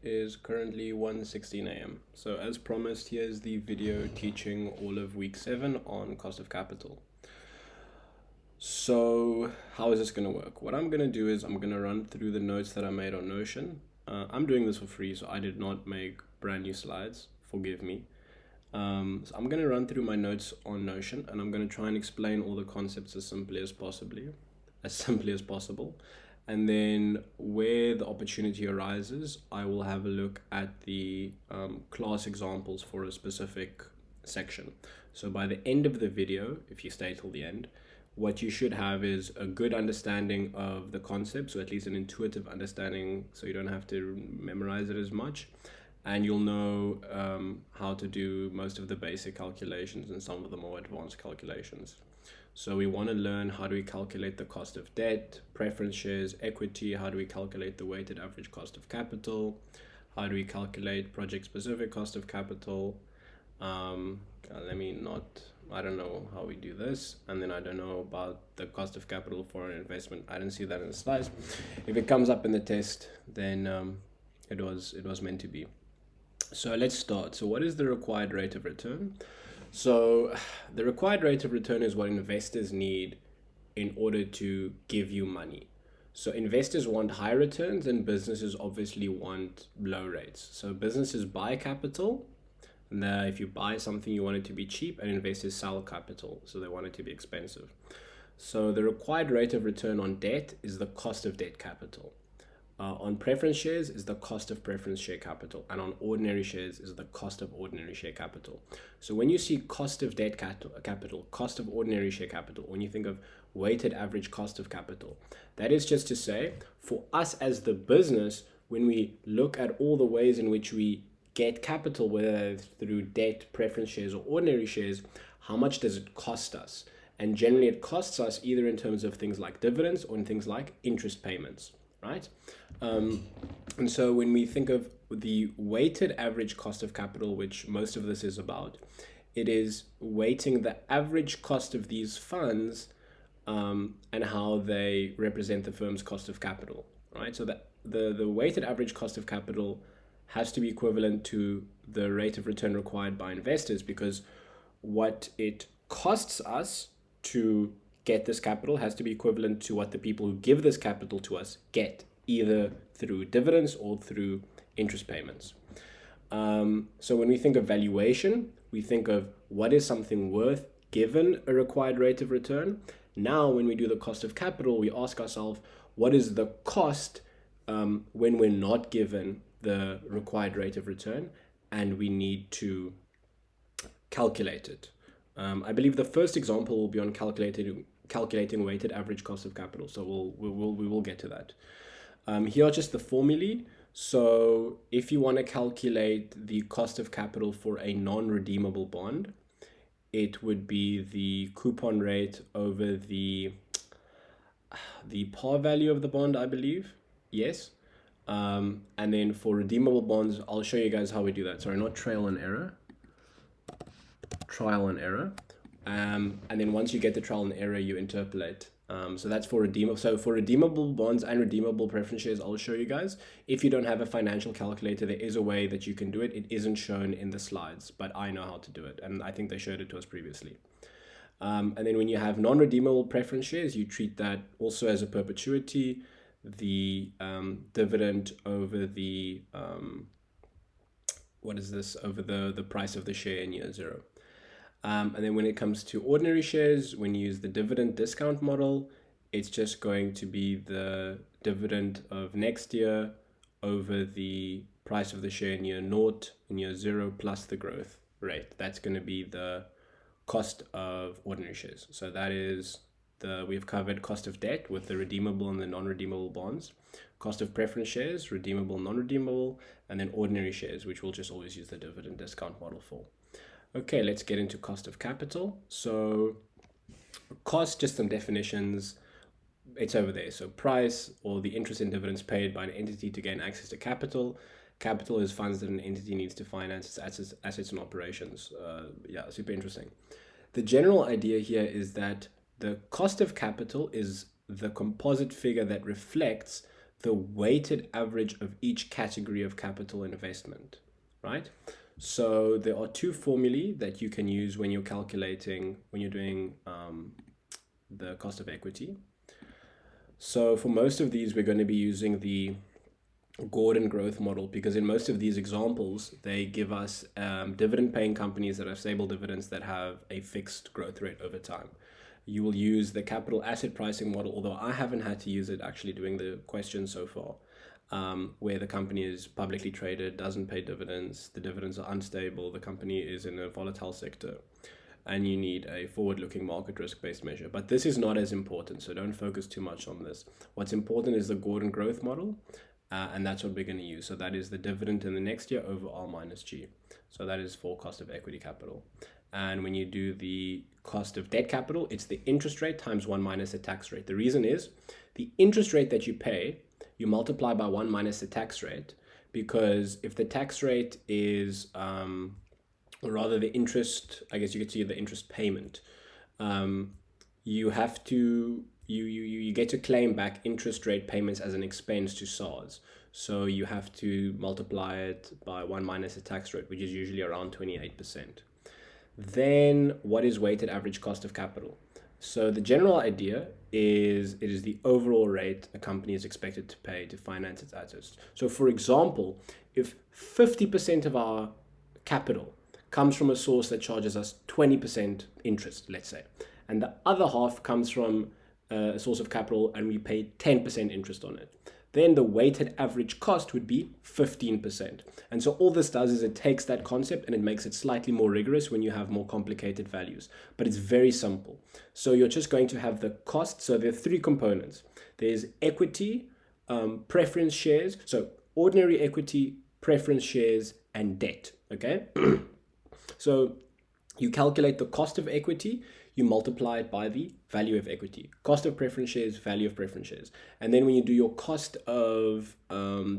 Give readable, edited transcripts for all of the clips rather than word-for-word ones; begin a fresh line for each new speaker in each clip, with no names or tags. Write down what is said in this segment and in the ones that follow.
Is currently 1:16 a.m. So as promised, here's the video teaching all of week 7 on cost of capital. So how is this going to work? What I'm going to do is I'm going to run through the notes that I made on Notion. I'm doing this for free, so I did not make brand new slides. Forgive me. So I'm going to run through my notes on Notion, and I'm going to try and explain all the concepts as simply as possible. And then where the opportunity arises, I will have a look at the class examples for a specific section. So by the end of the video, if you stay till the end, what you should have is a good understanding of the concepts, or at least an intuitive understanding, so you don't have to memorize it as much. And you'll know how to do most of the basic calculations and some of the more advanced calculations. So we want to learn how do we calculate the cost of debt, preference shares, equity, how do we calculate the weighted average cost of capital, how do we calculate project-specific cost of capital. I don't know how we do this, and then I don't know about the cost of capital for an investment. I didn't see that in the slides. If it comes up in the test, then it was meant to be. So let's start. So what is the required rate of return? So the required rate of return is what investors need in order to give you money. So investors want high returns and businesses obviously want low rates. So businesses buy capital, and if you buy something, you want it to be cheap, and investors sell capital, so they want it to be expensive. So the required rate of return on debt is the cost of debt capital. On preference shares is the cost of preference share capital, and on ordinary shares is the cost of ordinary share capital. So when you see cost of debt capital, cost of ordinary share capital, when you think of weighted average cost of capital, that is just to say, for us as the business, when we look at all the ways in which we get capital, whether through debt, preference shares, or ordinary shares, how much does it cost us? And generally it costs us either in terms of things like dividends or in things like interest payments. Right? And so when we think of the weighted average cost of capital, which most of this is about, it is weighting the average cost of these funds and how they represent the firm's cost of capital, right? So that the weighted average cost of capital has to be equivalent to the rate of return required by investors, because what it costs us to get this capital has to be equivalent to what the people who give this capital to us get, either through dividends or through interest payments. So when we think of valuation, we think of what is something worth given a required rate of return. Now, when we do the cost of capital, we ask ourselves, what is the cost when we're not given the required rate of return, and we need to calculate it. I believe the first example will be on calculating weighted average cost of capital. So we will get to that. Here are just the formulae. So if you want to calculate the cost of capital for a non-redeemable bond, it would be the coupon rate over the par value of the bond, I believe. Yes. And then for redeemable bonds, I'll show you guys how we do that. Sorry, not trial and error. And then once you get the trial and error, you interpolate. So that's for redeemable. So for redeemable bonds and redeemable preference shares, I'll show you guys. If you don't have a financial calculator, there is a way that you can do it. It isn't shown in the slides, but I know how to do it, and I think they showed it to us previously. And then when you have non-redeemable preference shares, you treat that also as a perpetuity. The dividend over the over the price of the share in year 0. And then when it comes to ordinary shares, when you use the dividend discount model, it's just going to be the dividend of next year over the price of the share in year 0, in year 0, plus the growth rate. That's going to be the cost of ordinary shares. So that is we've covered cost of debt with the redeemable and the non-redeemable bonds, cost of preference shares, redeemable, non-redeemable, and then ordinary shares, which we'll just always use the dividend discount model for. Okay, let's get into cost of capital. So cost, just some definitions. It's over there. So price, or the interest and dividends paid by an entity to gain access to capital. Capital is funds that an entity needs to finance its assets and operations. Super interesting. The general idea here is that the cost of capital is the composite figure that reflects the weighted average of each category of capital investment, right? So there are two formulae that you can use when you're calculating, when you're doing the cost of equity. So for most of these, we're going to be using the Gordon growth model, because in most of these examples, they give us dividend paying companies that have stable dividends that have a fixed growth rate over time. You will use the capital asset pricing model, although I haven't had to use it actually doing the questions so far, where the company is publicly traded, doesn't pay dividends, the dividends are unstable, the company is in a volatile sector, and you need a forward-looking market risk-based measure. But this is not as important, so don't focus too much on this. What's important is the Gordon growth model, and that's what we're going to use. So that is the dividend in the next year over R minus G. So that is for cost of equity capital. And when you do the cost of debt capital, it's the interest rate times 1 minus the tax rate. The reason is the interest rate that you pay, you multiply by 1 minus the tax rate, because if the tax rate is, or rather the interest, I guess you could see the interest payment, you have to, you get to claim back interest rate payments as an expense to SARS. So you have to multiply it by 1 minus the tax rate, which is usually around 28%. Then what is weighted average cost of capital? So the general idea is it is the overall rate a company is expected to pay to finance its assets. So for example, if 50% of our capital comes from a source that charges us 20% interest, let's say, and the other half comes from a source of capital and we pay 10% interest on it, then the weighted average cost would be 15%. And so all this does is it takes that concept and it makes it slightly more rigorous when you have more complicated values. But it's very simple. So you're just going to have the cost. So there are three components. There's equity, preference shares. So ordinary equity, preference shares, and debt. Okay? So you calculate the cost of equity, you multiply it by the value of equity. Cost of preference shares, value of preference shares. And then when you do your cost of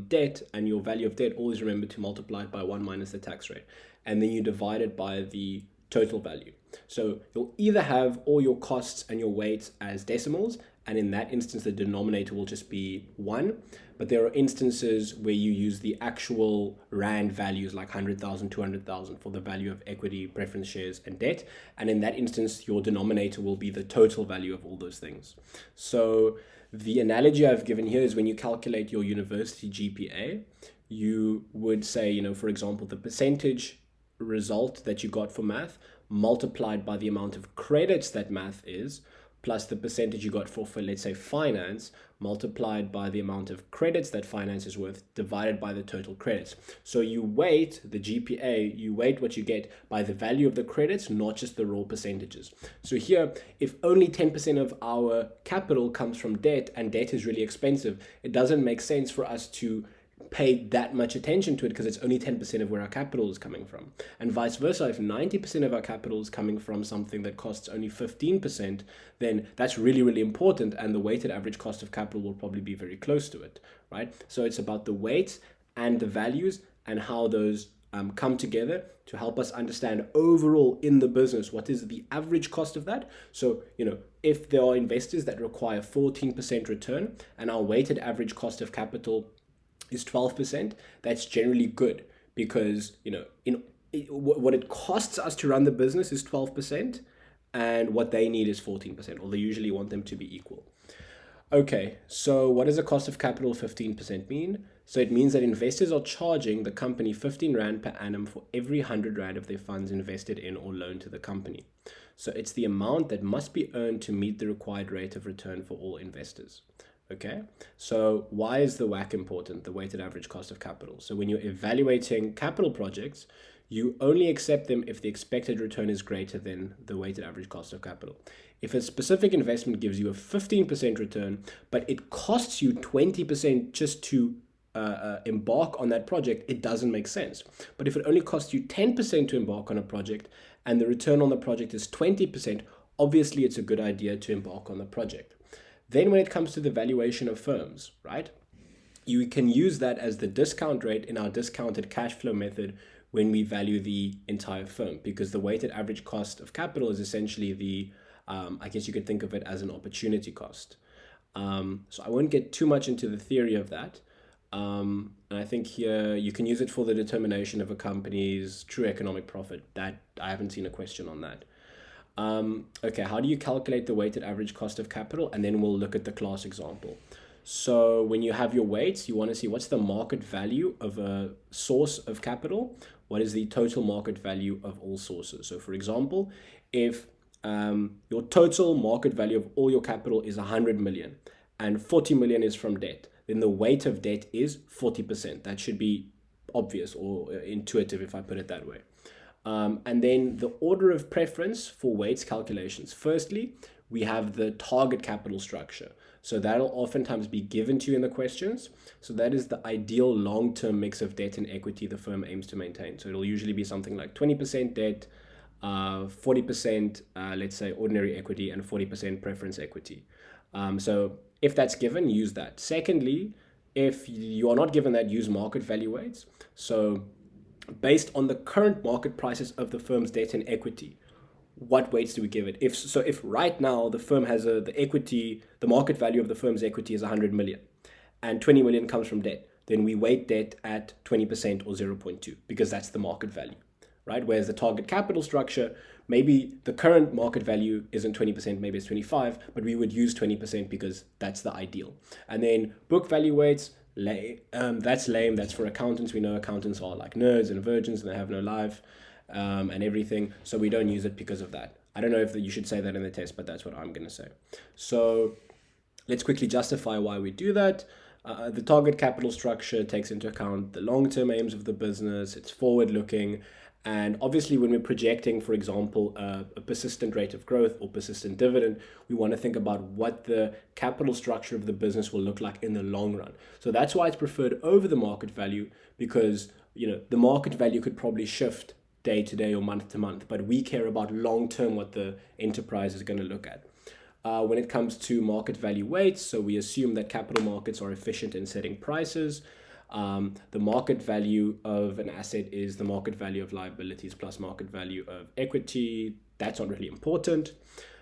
debt and your value of debt, always remember to multiply it by 1 minus the tax rate. And then you divide it by the total value. So you'll either have all your costs and your weights as decimals, and in that instance, the denominator will just be 1. But there are instances where you use the actual rand values like 100,000, 200,000 for the value of equity, preference shares, and debt. And in that instance, your denominator will be the total value of all those things. So the analogy I've given here is when you calculate your university GPA, you would say, for example, the percentage result that you got for math multiplied by the amount of credits that math is, plus the percentage you got for let's say finance, multiplied by the amount of credits that finance is worth, divided by the total credits. So you weight the GPA, you weight what you get by the value of the credits, not just the raw percentages. So here, if only 10% of our capital comes from debt, and debt is really expensive, it doesn't make sense for us to pay that much attention to it because it's only 10% of where our capital is coming from. And vice versa, if 90% of our capital is coming from something that costs only 15%, then that's really, really important, and the weighted average cost of capital will probably be very close to it, right? So it's about the weights and the values and how those come together to help us understand overall in the business what is the average cost of that. So, if there are investors that require 14% return and our weighted average cost of capital is 12%, that's generally good because, what it costs us to run the business is 12% and what they need is 14%, or they usually want them to be equal. Okay, so what does a cost of capital 15% mean? So it means that investors are charging the company 15 Rand per annum for every 100 Rand of their funds invested in or loaned to the company. So it's the amount that must be earned to meet the required rate of return for all investors. Okay, so why is the WACC important, the weighted average cost of capital? So when you're evaluating capital projects, you only accept them if the expected return is greater than the weighted average cost of capital. If a specific investment gives you a 15% return, but it costs you 20% just to embark on that project, it doesn't make sense. But if it only costs you 10% to embark on a project and the return on the project is 20%, obviously it's a good idea to embark on the project. Then when it comes to the valuation of firms, right, you can use that as the discount rate in our discounted cash flow method when we value the entire firm, because the weighted average cost of capital is essentially the, I guess you could think of it as an opportunity cost. So I won't get too much into the theory of that. And I think here you can use it for the determination of a company's true economic profit. That I haven't seen a question on that. Okay, how do you calculate the weighted average cost of capital? And then we'll look at the class example. So when you have your weights, you want to see what's the market value of a source of capital. What is the total market value of all sources? So for example, if your total market value of all your capital is 100 million and 40 million is from debt, then the weight of debt is 40%. That should be obvious or intuitive if I put it that way. And then the order of preference for weights calculations. Firstly, we have the target capital structure. So that'll oftentimes be given to you in the questions. So that is the ideal long-term mix of debt and equity the firm aims to maintain. So it'll usually be something like 20% debt, 40%, let's say, ordinary equity, and 40% preference equity. So if that's given, use that. Secondly, if you are not given that, use market value weights. So based on the current market prices of the firm's debt and equity, what weights do we give it? If right now the firm has the market value of the firm's equity is 100 million and 20 million comes from debt, then we weight debt at 20% or 0.2 because that's the market value, right? Whereas the target capital structure, maybe the current market value isn't 20%, maybe it's 25, but we would use 20% because that's the ideal. And then book value weights, that's lame. That's for accountants. We know accountants are like nerds and virgins and they have no life and everything. So we don't use it because of that. I don't know if you should say that in the test, but that's what I'm going to say. So let's quickly justify why we do that. The target capital structure takes into account the long-term aims of the business. It's forward-looking. And obviously, when we're projecting, for example, a persistent rate of growth or persistent dividend, we want to think about what the capital structure of the business will look like in the long run. So that's why it's preferred over the market value, because the market value could probably shift day to day or month to month, but we care about long term what the enterprise is going to look at. When it comes to market value weights, so we assume that capital markets are efficient in setting prices. The market value of an asset is the market value of liabilities plus market value of equity. That's not really important.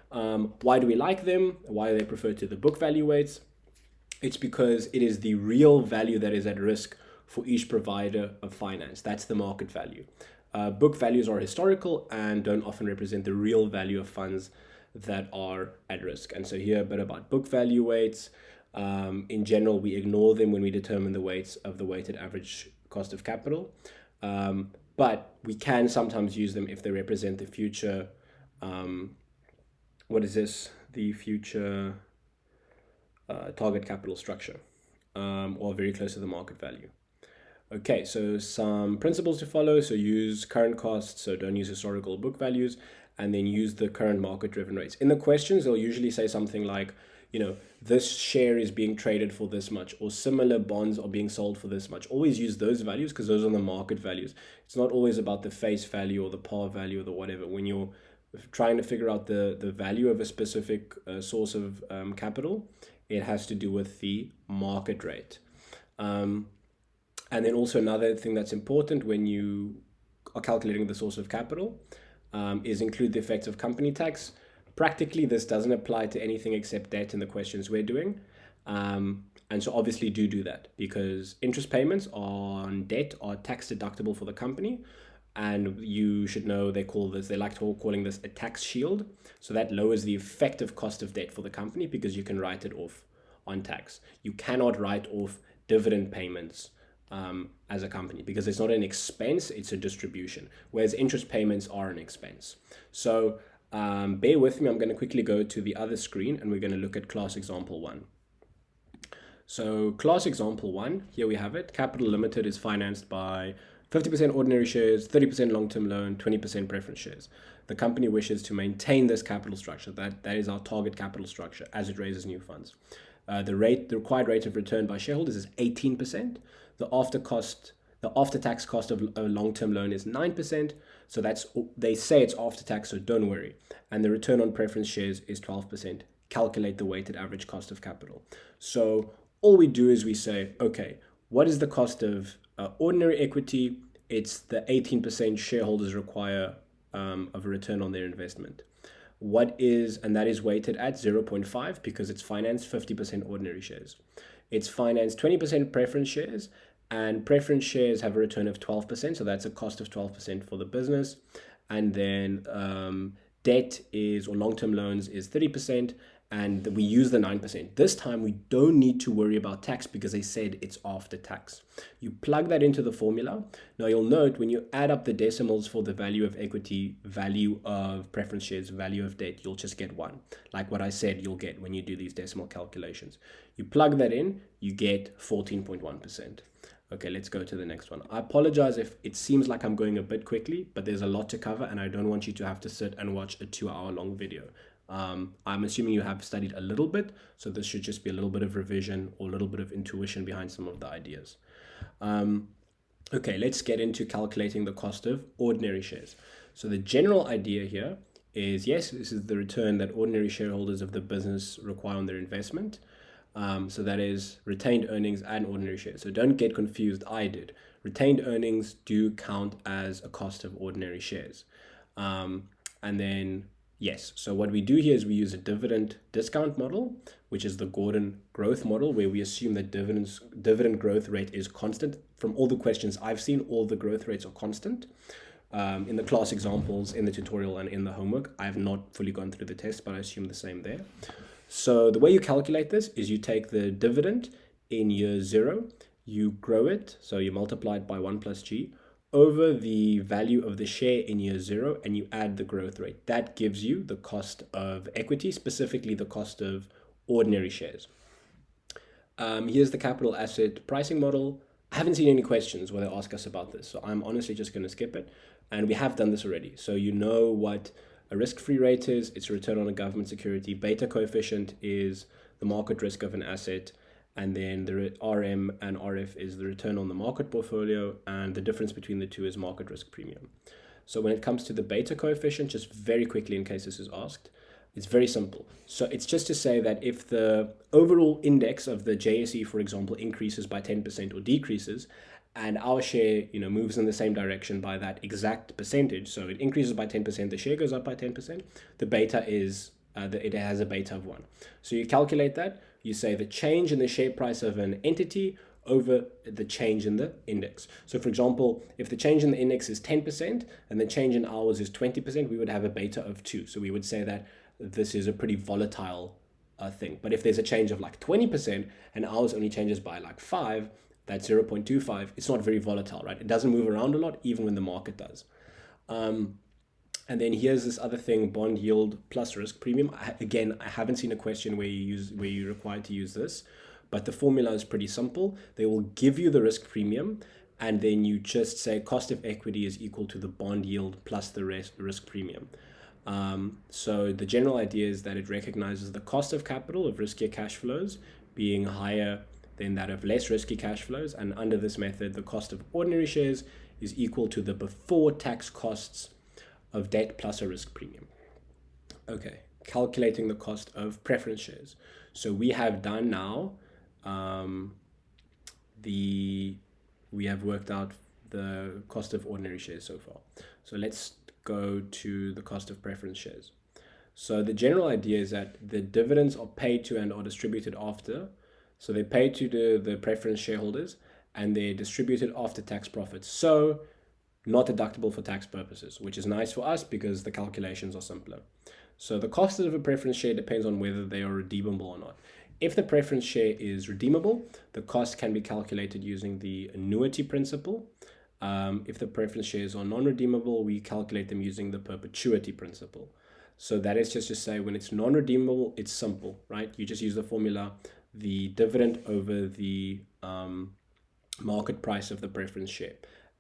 Why do we like them? Why are they preferred to the book value weights? It's because it is the real value that is at risk for each provider of finance. That's the market value. Book values are historical and don't often represent the real value of funds that are at risk. And so here a bit about book value weights. In general, we ignore them when we determine the weights of the weighted average cost of capital. But we can sometimes use them if they represent the future, the future target capital structure, or very close to the market value. Okay, so some principles to follow. So use current costs, so don't use historical book values, and then use the current market-driven rates. In the questions, they'll usually say something like, this share is being traded for this much, or similar bonds are being sold for this much. Always use those values because those are the market values. It's not always about the face value or the par value or the whatever. When you're trying to figure out the value of a specific source of capital, it has to do with the market rate. And then also another thing that's important when you are calculating the source of capital is include the effects of company tax. Practically, this doesn't apply to anything except debt in the questions we're doing. And so obviously do that because interest payments on debt are tax deductible for the company. And you should know they like calling this a tax shield. So that lowers the effective cost of debt for the company because you can write it off on tax. You cannot write off dividend payments as a company because it's not an expense, it's a distribution, whereas interest payments are an expense. So bear with me, I'm going to quickly go to the other screen and we're going to look at class example 1. So class example 1, here we have it. Capital Limited is financed by 50% ordinary shares, 30% long-term loan, 20% preference shares. The company wishes to maintain this capital structure. That is our target capital structure as it raises new funds. The required rate of return by shareholders is 18%. The after-tax cost of a long-term loan is 9%. So they say it's after tax, so don't worry. And the return on preference shares is 12%. Calculate the weighted average cost of capital. So all we do is we say, okay, what is the cost of ordinary equity? It's the 18% shareholders require of a return on their investment. and that is weighted at 0.5 because it's financed 50% ordinary shares. It's financed 20% preference shares, and preference shares have a return of 12%, so that's a cost of 12% for the business. And then debt or long-term loans is 30%, and we use the 9%. This time we don't need to worry about tax because they said it's after tax. You plug that into the formula. Now you'll note when you add up the decimals for the value of equity, value of preference shares, value of debt, you'll just get 1. Like what I said you'll get when you do these decimal calculations. You plug that in, you get 14.1%. Okay, let's go to the next one. I apologize if it seems like I'm going a bit quickly, but there's a lot to cover and I don't want you to have to sit and watch a 2-hour long video. I'm assuming you have studied a little bit, so this should just be a little bit of revision or a little bit of intuition behind some of the ideas. Okay, let's get into calculating the cost of ordinary shares. So the general idea here is, yes, this is the return that ordinary shareholders of the business require on their investment. So that is retained earnings and ordinary shares. So don't get confused. I did. Retained earnings do count as a cost of ordinary shares. And then, yes, so what we do here is we use a dividend discount model, which is the Gordon growth model, where we assume that dividend growth rate is constant. From all the questions I've seen, all the growth rates are constant. In the class examples, in the tutorial, and in the homework, I have not fully gone through the test, but I assume the same there. So the way you calculate this is you take the dividend in year 0, you grow it, so you multiply it by 1 plus G, over the value of the share in year 0, and you add the growth rate. That gives you the cost of equity, specifically the cost of ordinary shares. Here's the capital asset pricing model. I haven't seen any questions where they ask us about this, so I'm honestly just going to skip it. And we have done this already. So you know what a risk-free rate is. It's a return on a government security. Beta coefficient is the market risk of an asset. And then the RM and RF is the return on the market portfolio. And the difference between the two is market risk premium. So when it comes to the beta coefficient, just very quickly in case this is asked, it's very simple. So it's just to say that if the overall index of the JSE, for example, increases by 10% or decreases, and our share, moves in the same direction by that exact percentage, so it increases by 10%, the share goes up by 10%, the beta is, it has a beta of 1. So you calculate that, you say the change in the share price of an entity over the change in the index. So for example, if the change in the index is 10% and the change in ours is 20%, we would have a beta of 2. So we would say that this is a pretty volatile thing. But if there's a change of like 20% and ours only changes by like 5, that's 0.25, it's not very volatile, right? It doesn't move around a lot, even when the market does. And then here's this other thing, bond yield plus risk premium. Again, I haven't seen a question where you're required to use this, but the formula is pretty simple. They will give you the risk premium, and then you just say cost of equity is equal to the bond yield plus the risk premium. So the general idea is that it recognizes the cost of capital of riskier cash flows being higher than that of less risky cash flows. And under this method, the cost of ordinary shares is equal to the before tax costs of debt plus a risk premium. Okay, calculating the cost of preference shares. So we have done now, we have worked out the cost of ordinary shares so far. So let's go to the cost of preference shares. So the general idea is that the dividends are paid to and are distributed after. So they're paid to the preference shareholders and they're distributed after tax profits. So not deductible for tax purposes, which is nice for us because the calculations are simpler. So the cost of a preference share depends on whether they are redeemable or not. If the preference share is redeemable, the cost can be calculated using the annuity principle. If the preference shares are non-redeemable, we calculate them using the perpetuity principle. So that is just to say when it's non-redeemable, it's simple, right? You just use the formula, the dividend over the market price of the preference share.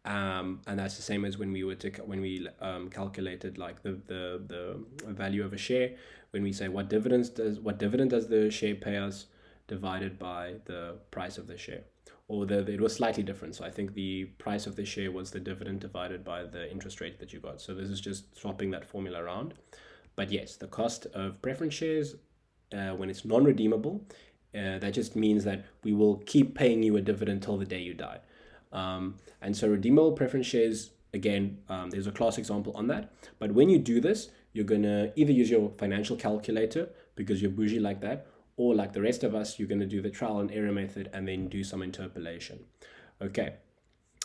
And that's the same as when we calculated like the value of a share, when we say what dividend does the share pay us divided by the price of the share. Or it was slightly different. So I think the price of the share was the dividend divided by the interest rate that you got. So this is just swapping that formula around. But yes, the cost of preference shares, when it's non-redeemable, that just means that we will keep paying you a dividend till the day you die. And so redeemable preference shares Again, there's a class example on that. But when you do this, you're going to either use your financial calculator because you're bougie like that, or like the rest of us, you're going to do the trial and error method and then do some interpolation. Okay,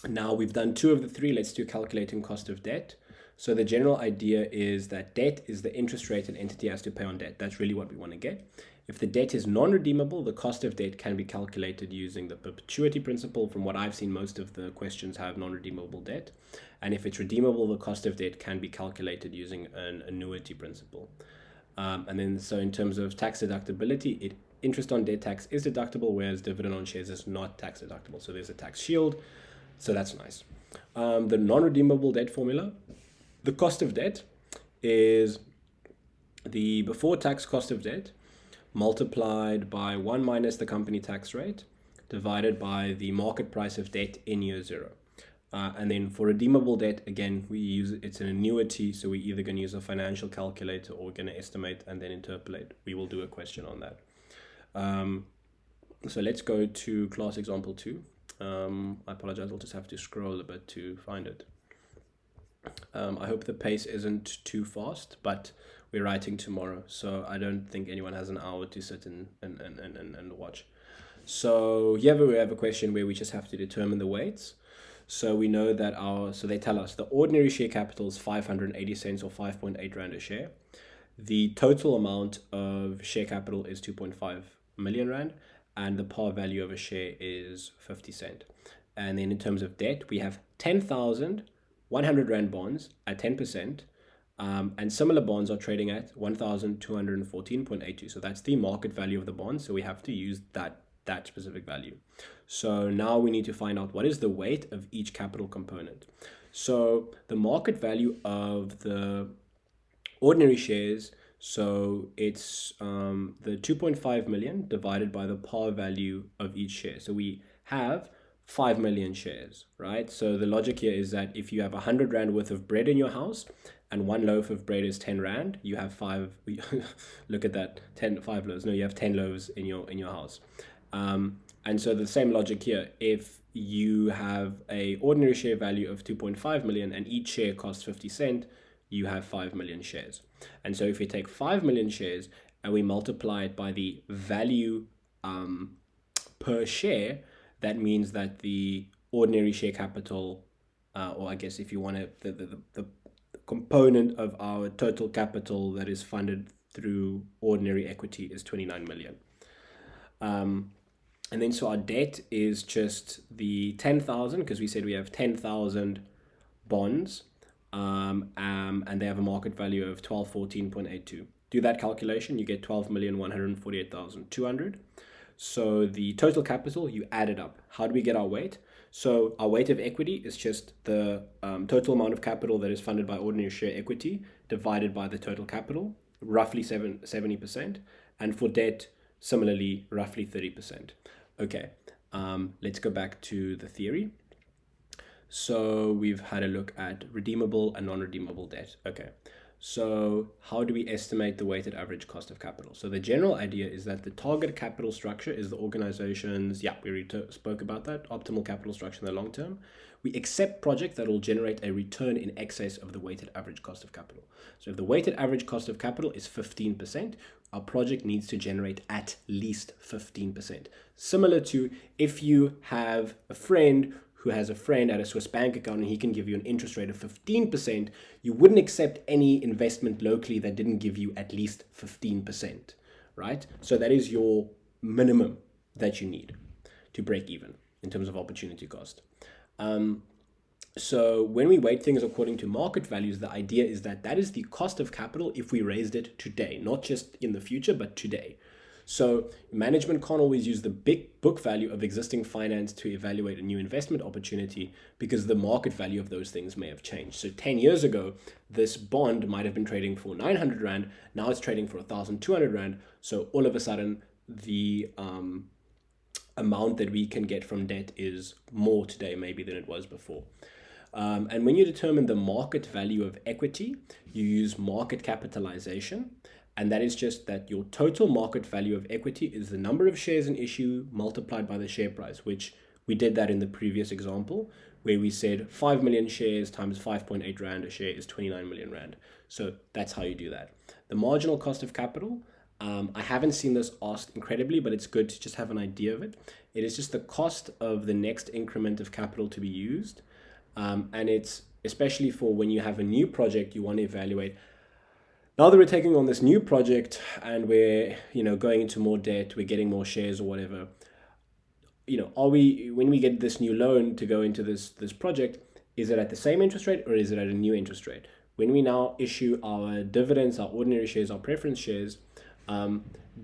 now we've done 2 of the 3. Let's do calculating cost of debt. So the general idea is that debt is the interest rate an entity has to pay on debt. That's really what we want to get. If the debt is non-redeemable, the cost of debt can be calculated using the perpetuity principle. From what I've seen, most of the questions have non-redeemable debt. And if it's redeemable, the cost of debt can be calculated using an annuity principle. And then, so in terms of tax deductibility, interest on debt tax is deductible, whereas dividend on shares is not tax deductible. So there's a tax shield. So that's nice. The non-redeemable debt formula, the cost of debt is the before tax cost of debt multiplied by 1 minus the company tax rate divided by the market price of debt in year 0. And then for redeemable debt, again, it's an annuity, so we're either going to use a financial calculator or we're going to estimate and then interpolate. We will do a question on that. So let's go to class example 2. I apologize, I'll just have to scroll a bit to find it. I hope the pace isn't too fast, but we're writing tomorrow, so I don't think anyone has an hour to sit and watch. So here we have a question where we just have to determine the weights. So we know that so they tell us the ordinary share capital is 580 cents or 5.8 Rand a share. The total amount of share capital is 2.5 million Rand, and the par value of a share is 50 cent. And then in terms of debt, we have 10,100 Rand bonds at 10%, and similar bonds are trading at 1,214.82. So that's the market value of the bond. So we have to use that specific value. So now we need to find out what is the weight of each capital component. So the market value of the ordinary shares, so it's the 2.5 million divided by the par value of each share. So we have 5 million shares, right? So the logic here is that if you have 100 Rand worth of bread in your house and 1 loaf of bread is 10 Rand, you have 5, look at that, 5 loaves. No, you have 10 loaves in your house. And so the same logic here, if you have a ordinary share value of 2.5 million and each share costs 50 cent, you have 5 million shares. And so if we take 5 million shares and we multiply it by the value per share, that means that the ordinary share capital, or I guess if you want to, the component of our total capital that is funded through ordinary equity is 29 million. And then so our debt is just the 10,000, because we said we have 10,000 bonds, and they have a market value of 1214.82. Do that calculation, you get 12,148,200. So the total capital, you add it up. How do we get our weight? So our weight of equity is just the total amount of capital that is funded by ordinary share equity divided by the total capital, roughly 70%. And for debt, similarly, roughly 30%. Okay, let's go back to the theory. So we've had a look at redeemable and non-redeemable debt. Okay, so how do we estimate the weighted average cost of capital? So the general idea is that the target capital structure is the organization's, we already spoke about that, optimal capital structure in the long term. We accept projects that will generate a return in excess of the weighted average cost of capital. So if the weighted average cost of capital is 15%, our project needs to generate at least 15%. Similar to if you have a friend who has a friend at a Swiss bank account and he can give you an interest rate of 15%, you wouldn't accept any investment locally that didn't give you at least 15%, right? So that is your minimum that you need to break even in terms of opportunity cost. So when we weight things according to market values, the idea is that that is the cost of capital if we raised it today, not just in the future, but today. So management can't always use the big book value of existing finance to evaluate a new investment opportunity because the market value of those things may have changed. So 10 years ago, this bond might have been trading for 900 Rand. Now it's trading for 1,200 Rand. So all of a sudden, the amount that we can get from debt is more today maybe than it was before. And when you determine the market value of equity, you use market capitalization. And that is just that your total market value of equity is the number of shares in issue multiplied by the share price, which we did that in the previous example. where we said 5 million shares times 5.8 Rand a share is 29 million Rand. So that's how you do that. The marginal cost of capital, I haven't seen this asked incredibly, but it's good to just have an idea of it. It is just the cost of the next increment of capital to be used. And it's especially for when you have a new project, you want to evaluate, now that we're taking on this new project and we're, going into more debt, we're getting more shares or whatever, are we, when we get this new loan to go into this project, is it at the same interest rate or is it at a new interest rate? When we now issue our dividends, our ordinary shares, our preference shares,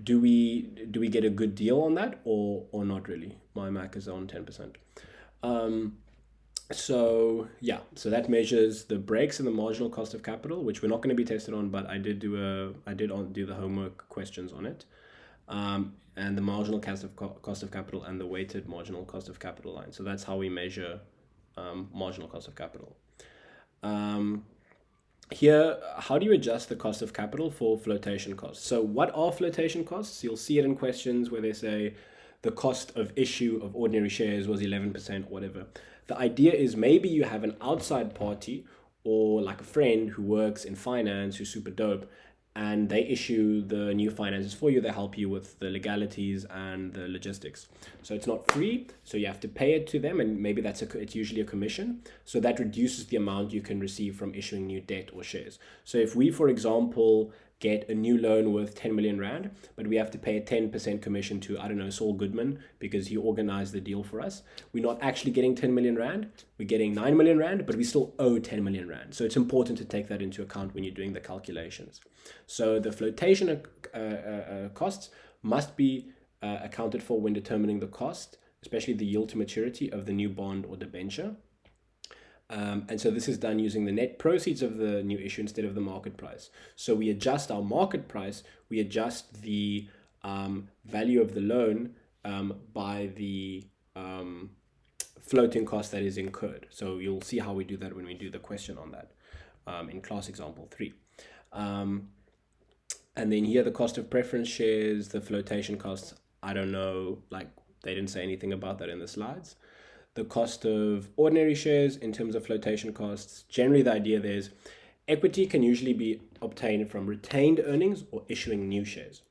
do we get a good deal on that or not really? My Mac is on 10%. So that measures the breaks and the marginal cost of capital, which we're not going to be tested on, but I did do the homework questions on it, and the marginal cost of capital and the weighted marginal cost of capital line. So that's how we measure marginal cost of capital. Here, how do you adjust the cost of capital for flotation costs? So what are flotation costs? You'll see it in questions where they say the cost of issue of ordinary shares was 11%, whatever. The idea is maybe you have an outside party or like a friend who works in finance who's super dope, and they issue the new finances for you. They help you with the legalities and the logistics. So it's not free, so you have to pay it to them, and maybe it's usually a commission. So that reduces the amount you can receive from issuing new debt or shares. So if we, for example, get a new loan worth 10 million Rand, but we have to pay a 10% commission to, I don't know, Saul Goodman, because he organized the deal for us. We're not actually getting 10 million Rand, we're getting 9 million Rand, but we still owe 10 million Rand. So it's important to take that into account when you're doing the calculations. So the flotation costs must be accounted for when determining the cost, especially the yield to maturity of the new bond or debenture. And so this is done using the net proceeds of the new issue instead of the market price. So we adjust our market price, we adjust the value of the loan by the floating cost that is incurred. So you'll see how we do that when we do the question on that in class example 3. And then here the cost of preference shares, the flotation costs, I don't know, like they didn't say anything about that in the slides. The cost of ordinary shares in terms of flotation costs, generally the idea there is equity can usually be obtained from retained earnings or issuing new shares.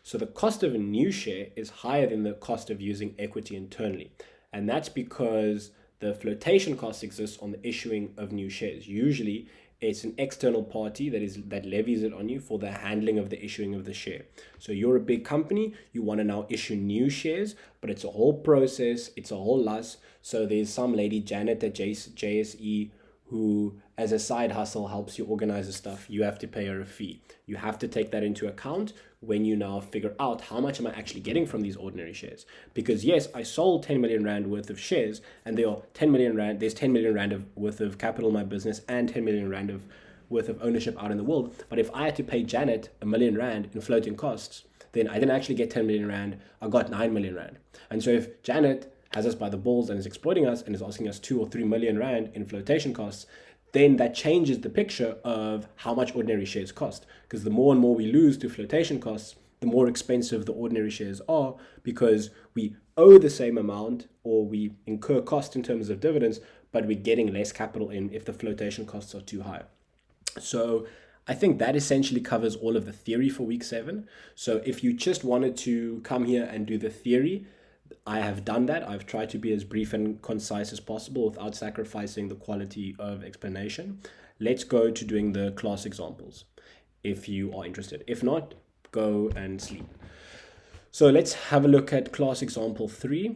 So the cost of a new share is higher than the cost of using equity internally. And that's because the flotation cost exists on the issuing of new shares. Usually it's an external party that levies it on you for the handling of the issuing of the share. So you're a big company, you want to now issue new shares, but it's a whole process, it's a whole loss. So there's some lady, Janet at JSE, who as a side hustle helps you organize the stuff. You have to pay her a fee. You have to take that into account when you now figure out how much am I actually getting from these ordinary shares. Because yes, I sold 10 million Rand worth of shares, and there are 10 million Rand, there's 10 million Rand worth of capital in my business and 10 million Rand worth of ownership out in the world. But if I had to pay Janet $1 million in floating costs, then I didn't actually get 10 million Rand, I got 9 million Rand. And so if Janet has us by the balls and is exploiting us and is asking us 2 or 3 million Rand in flotation costs, then that changes the picture of how much ordinary shares cost. Because the more and more we lose to flotation costs, the more expensive the ordinary shares are, because we owe the same amount or we incur cost in terms of dividends, but we're getting less capital in if the flotation costs are too high. So I think that essentially covers all of the theory for week 7. So if you just wanted to come here and do the theory, I have done that. I've tried to be as brief and concise as possible without sacrificing the quality of explanation. Let's go to doing the class examples if you are interested. If not, go and sleep. So let's have a look at class example 3.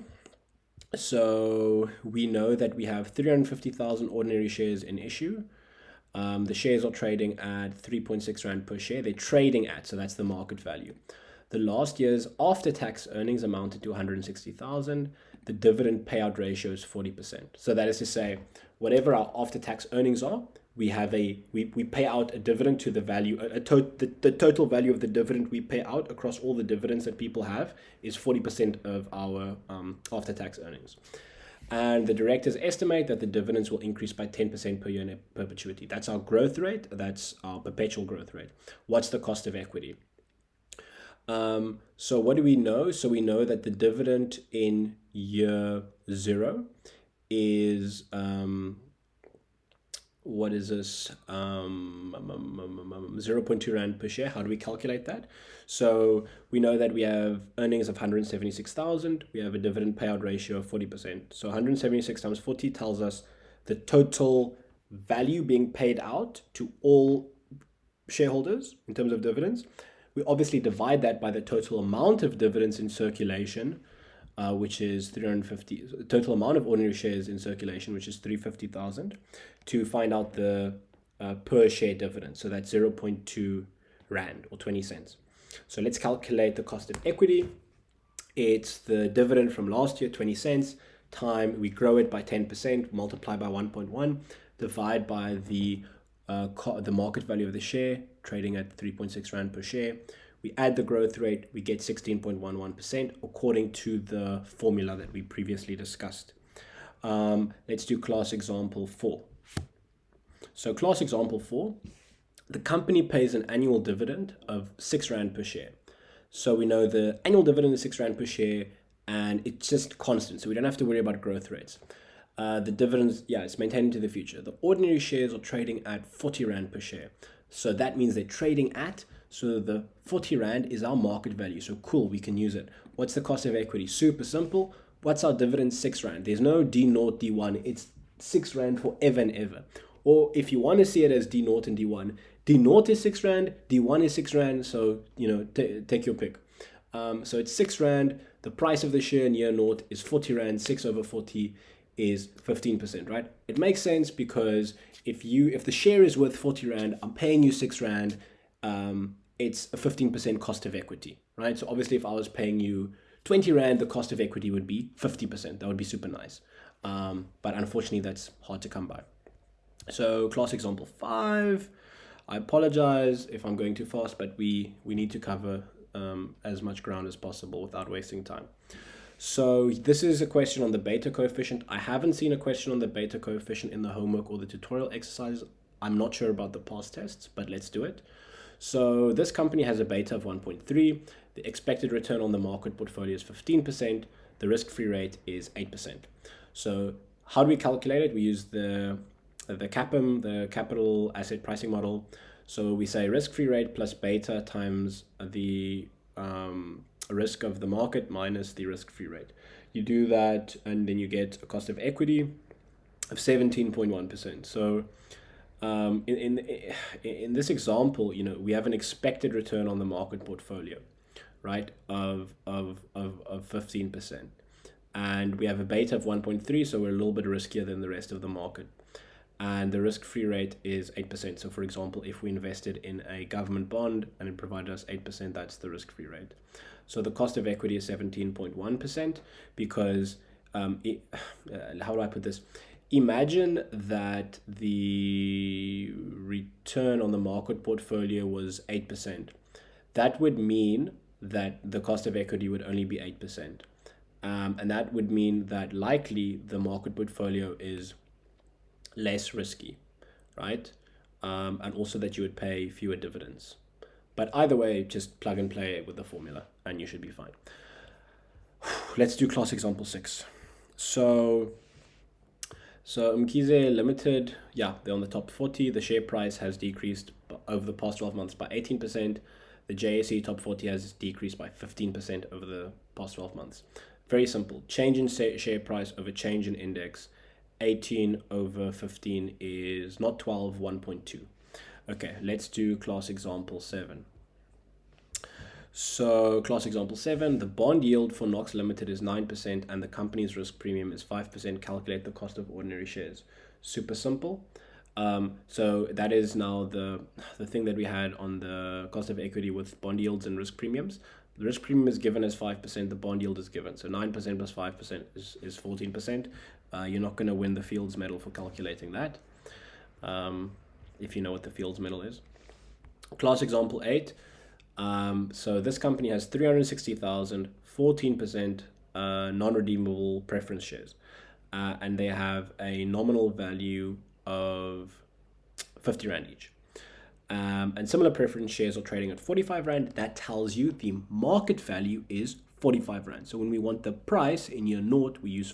So we know that we have 350,000 ordinary shares in issue. The shares are trading at 3.6 Rand per share. They're trading at, so that's the market value. The last year's after-tax earnings amounted to 160,000. The dividend payout ratio is 40%. So that is to say, whatever our after-tax earnings are, we pay out a dividend to the value, the total value of the dividend we pay out across all the dividends that people have is 40% of our after-tax earnings. And the directors estimate that the dividends will increase by 10% per year in perpetuity. That's our growth rate. That's our perpetual growth rate. What's the cost of equity? So what do we know? So we know that the dividend in year 0 is what is this? 0.2 Rand per share. How do we calculate that? So we know that we have earnings of 176,000. We have a dividend payout ratio of 40%. So 176 times 40 tells us the total value being paid out to all shareholders in terms of dividends. We obviously divide that by the total amount of dividends in circulation, which is 350, total amount of ordinary shares in circulation, which is 350,000, to find out the per share dividend. So that's 0.2 Rand or 20 cents. So let's calculate the cost of equity. It's the dividend from last year, 20 cents, time we grow it by 10%, multiply by 1.1, divide by the market value of the share, trading at 3.6 Rand per share. We add the growth rate, we get 16.11% according to the formula that we previously discussed. Let's do class example 4. So class example 4, the company pays an annual dividend of 6 Rand per share. So we know the annual dividend is 6 Rand per share, and it's just constant, so we don't have to worry about growth rates. The dividends, it's maintained into the future. The ordinary shares are trading at 40 Rand per share. So that means they're trading at, so the 40 Rand is our market value. So cool, we can use it. What's the cost of equity? Super simple. What's our dividend? 6 Rand. There's no D0, D1. It's 6 Rand forever and ever. Or if you want to see it as D0 and D1, D0 is 6 Rand, D1 is 6 Rand. So, take your pick. So it's 6 Rand. The price of the share in year naught is 40 Rand. 6 over 40 is 15%, right? It makes sense because if the share is worth 40 Rand, I'm paying you 6 Rand, it's a 15% cost of equity, right? So obviously if I was paying you 20 Rand, the cost of equity would be 50%. That would be super nice. But unfortunately, that's hard to come by. So class example 5, I apologize if I'm going too fast, but we need to cover as much ground as possible without wasting time. So this is a question on the beta coefficient. I haven't seen a question on the beta coefficient in the homework or the tutorial exercises. I'm not sure about the past tests, but let's do it. So this company has a beta of 1.3. The expected return on the market portfolio is 15%. The risk-free rate is 8%. So how do we calculate it? We use the CAPM, the capital asset pricing model. So we say risk-free rate plus beta times the risk of the market minus the risk-free rate. You do that, and then you get a cost of equity of 17.1%. So in this example, we have an expected return on the market portfolio, right, of 15%, and we have a beta of 1.3, so we're a little bit riskier than the rest of the market. And the risk-free rate is 8%. So for example, if we invested in a government bond and it provided us 8%, that's the risk-free rate. So the cost of equity is 17.1% because, how do I put this? Imagine that the return on the market portfolio was 8%. That would mean that the cost of equity would only be 8%. And that would mean that likely the market portfolio is less risky, right? And also that you would pay fewer dividends. But either way, just plug and play with the formula and you should be fine. Let's do class example 6. So Mkhize Limited, they're on the top 40. The share price has decreased over the past 12 months by 18%. The JSE top 40 has decreased by 15% over the past 12 months. Very simple. Change in share price over change in index. 18 over 15 is not 12, 1.2. Okay, let's do class example 7. So class example 7, the bond yield for Knox Limited is 9% and the company's risk premium is 5%. Calculate the cost of ordinary shares. Super simple. So that is now the thing that we had on the cost of equity with bond yields and risk premiums. The risk premium is given as 5%, the bond yield is given. So 9% plus 5% is 14%. You're not going to win the Fields Medal for calculating that, if you know what the Fields Medal is. Class example 8. So this company has 360,000, 14% non-redeemable preference shares. And they have a nominal value of 50 Rand each. And similar preference shares are trading at 45 Rand. That tells you the market value is 45 Rand. So when we want the price in year naught, we use